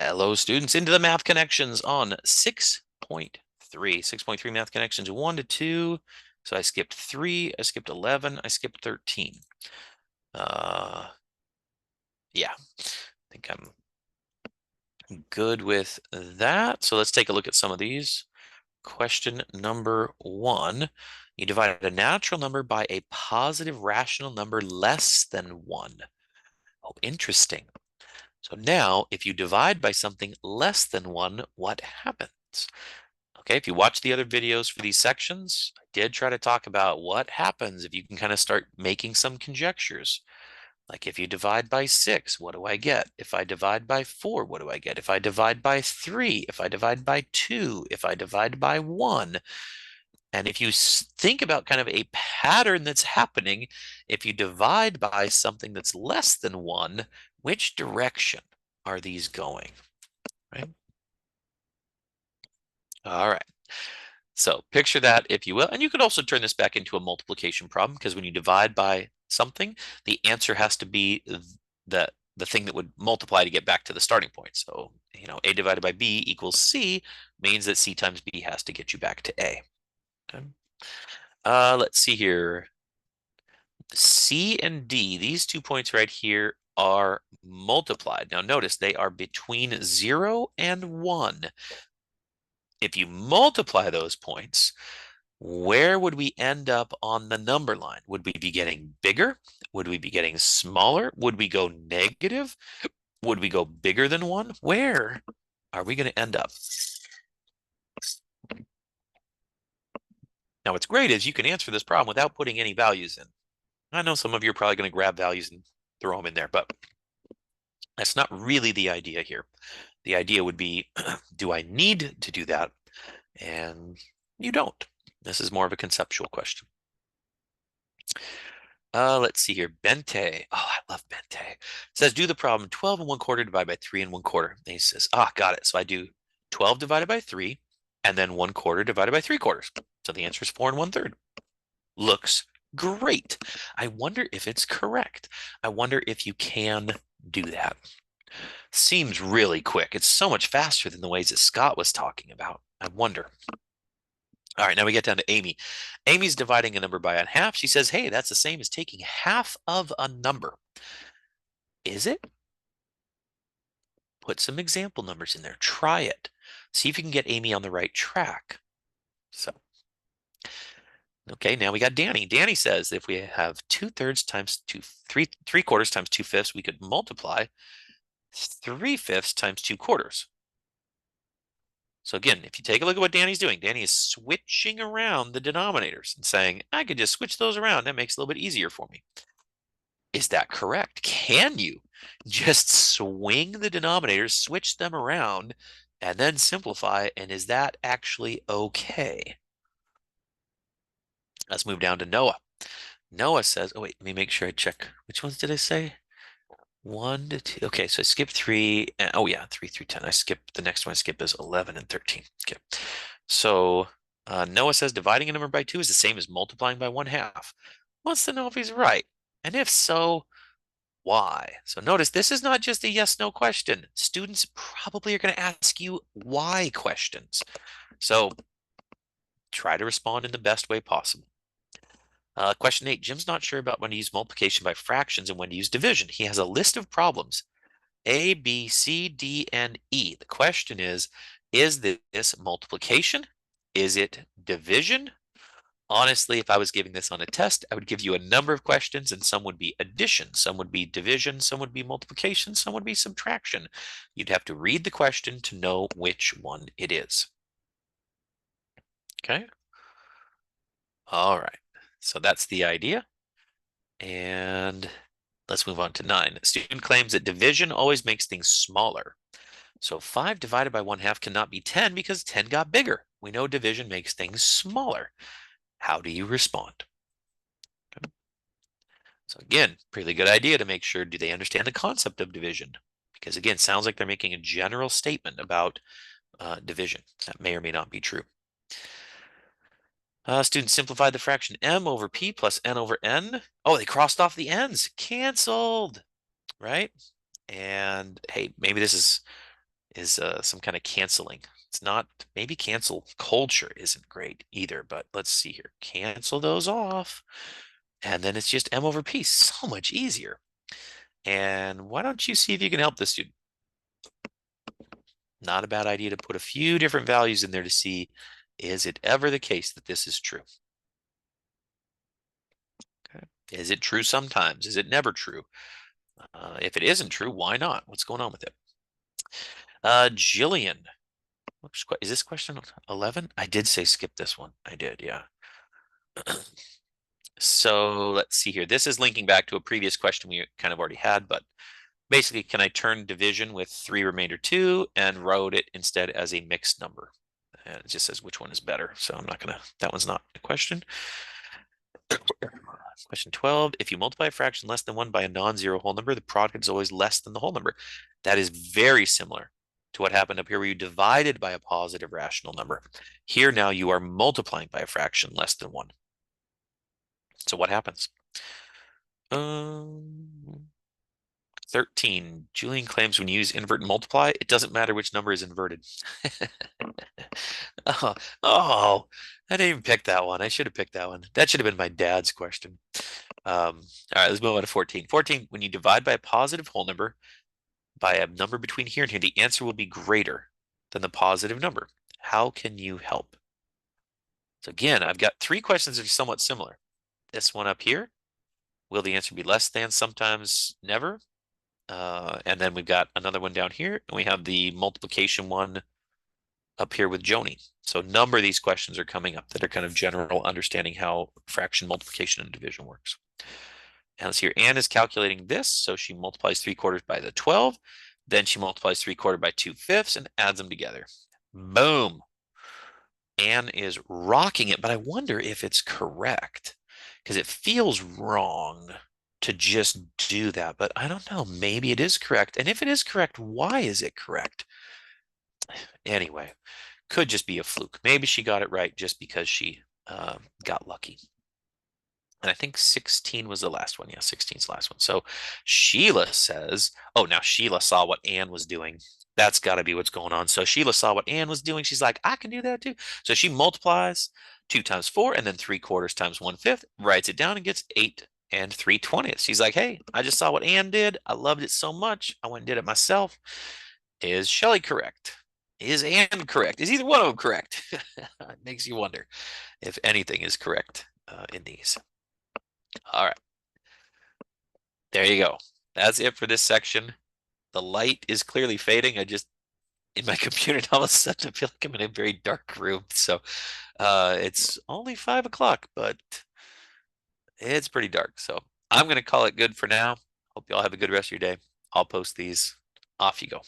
Hello, students, into the math connections on 6.3. 6.3 math connections 1 to 2. So I skipped 3, I skipped 11, I skipped 13. Yeah, I think I'm good with that. So let's take a look at some of these. Question number 1. You divided a natural number by a positive rational number less than 1. Oh, interesting. So now, if you divide by something less than 1, what happens? Okay, if you watch the other videos for these sections, I did try to talk about what happens if you can kind of start making some conjectures. Like if you divide by 6, what do I get? If I divide by 4, what do I get? If I divide by 3, if I divide by 2, if I divide by 1. And if you think about kind of a pattern that's happening, if you divide by something that's less than 1, which direction are these going? Right? All right. So picture that, if you will. And you could also turn this back into a multiplication problem, because when you divide by something, the answer has to be the thing that would multiply to get back to the starting point. So, A divided by B equals C means that C times B has to get you back to A. Okay. Let's see here. C and D, these 2 points right here are multiplied. Now notice they are between 0 and 1. If you multiply those points, where would we end up on the number line? Would we be getting bigger? Would we be getting smaller? Would we go negative? Would we go bigger than 1? Where are we going to end up? Now, what's great is you can answer this problem without putting any values in. I know some of you are probably going to grab values and throw them in there, but that's not really the idea here. The idea would be, do I need to do that? And you don't. This is more of a conceptual question. Let's see here. Bente. Oh, I love Bente. It says, do the problem 12 and 1/4 divided by 3 and 1/4. And he says, got it. So I do 12 divided by 3 and then 1/4 divided by 3/4. So the answer is 4 and 1/3. Looks great. I wonder if it's correct. I wonder if you can do that. Seems really quick. It's so much faster than the ways that Scott was talking about. I wonder. All right, now we get down to Amy. Amy's dividing a number by a half. She says, hey, that's the same as taking half of a number. Is it? Put some example numbers in there. Try it. See if you can get Amy on the right track. So, okay, now we got Danny. Danny says if we have 2/3 times 3/4 times 2/5, we could multiply 3/5 times 2/4. So again, if you take a look at what Danny's doing, Danny is switching around the denominators and saying, I could just switch those around. That makes it a little bit easier for me. Is that correct? Can you just swing the denominators, switch them around, and then simplify? And is that actually okay? Let's move down to Noah. Noah says, oh, wait, let me make sure I check. Which ones did I say? 1 to 2. Okay, so I skipped 3. Oh, yeah, 3 through 10. I skipped the next one. I skip is 11 and 13. Okay. So Noah says dividing a number by 2 is the same as multiplying by 1/2. Wants to know if he's right. And if so, why? So notice this is not just a yes/no question. Students probably are going to ask you why questions. So try to respond in the best way possible. Question 8, Jim's not sure about when to use multiplication by fractions and when to use division. He has a list of problems, A, B, C, D, and E. The question is this multiplication? Is it division? Honestly, if I was giving this on a test, I would give you a number of questions, and some would be addition, some would be division, some would be multiplication, some would be subtraction. You'd have to read the question to know which one it is. Okay? All right. So that's the idea. And let's move on to 9. The student claims that division always makes things smaller. So 5 divided by 1/2 cannot be 10 because 10 got bigger. We know division makes things smaller. How do you respond? Okay. So again, pretty good idea to make sure, do they understand the concept of division? Because again, sounds like they're making a general statement about division. That may or may not be true. Students simplified the fraction m over p plus n over n. Oh, they crossed off the n's. Canceled, right? And hey, maybe this is, is some kind of canceling. It's not, maybe cancel culture isn't great either, but let's see here. Cancel those off. And then it's just M over P, so much easier. And why don't you see if you can help this student? Not a bad idea to put a few different values in there to see, is it ever the case that this is true? Okay. Is it true sometimes? Is it never true? If it isn't true, why not? What's going on with it? Jillian. Is this question 11? I did say skip this one. I did, yeah. So let's see here. This is linking back to a previous question we kind of already had, but basically, can I turn division with 3 remainder 2 and wrote it instead as a mixed number? And it just says which one is better. So I'm not going to, that one's not a question. Question 12, if you multiply a fraction less than 1 by a non-zero whole number, the product is always less than the whole number. That is very similar to what happened up here where you divided by a positive rational number. Here now you are multiplying by a fraction less than 1. So what happens? 13. Julian claims when you use invert and multiply, it doesn't matter which number is inverted. Oh, I didn't even pick that one. I should have picked that one. That should have been my dad's question. All right, let's move on to 14. 14, when you divide by a positive whole number, by a number between here and here, the answer will be greater than the positive number. How can you help? So again, I've got 3 questions that are somewhat similar. This one up here, will the answer be less than, sometimes, never? And then we've got another one down here, and we have the multiplication one up here with Joni. So a number of these questions are coming up that are kind of general understanding how fraction multiplication and division works. And let's see here, Anne is calculating this, so she multiplies 3/4 by the 12, then she multiplies 3/4 by 2/5 and adds them together. Boom. Anne is rocking it, but I wonder if it's correct because it feels wrong to just do that, but I don't know. Maybe it is correct. And if it is correct, why is it correct? Anyway, could just be a fluke. Maybe she got it right just because she got lucky. And I think 16 was the last one. Yeah, 16 is the last one. So Sheila says, oh, now Sheila saw what Anne was doing. That's got to be what's going on. So Sheila saw what Anne was doing. She's like, I can do that too. So she multiplies 2 times 4 and then 3/4 times 1/5, writes it down and gets 8 and 3/20. She's like, hey, I just saw what Anne did. I loved it so much. I went and did it myself. Is Shelley correct? Is Anne correct? Is either one of them correct? It makes you wonder if anything is correct in these. All right. There you go. That's it for this section. The light is clearly fading. I just, in my computer, all of a sudden, I feel like I'm in a very dark room. So it's only 5 o'clock, but it's pretty dark. So I'm going to call it good for now. Hope you all have a good rest of your day. I'll post these. Off you go.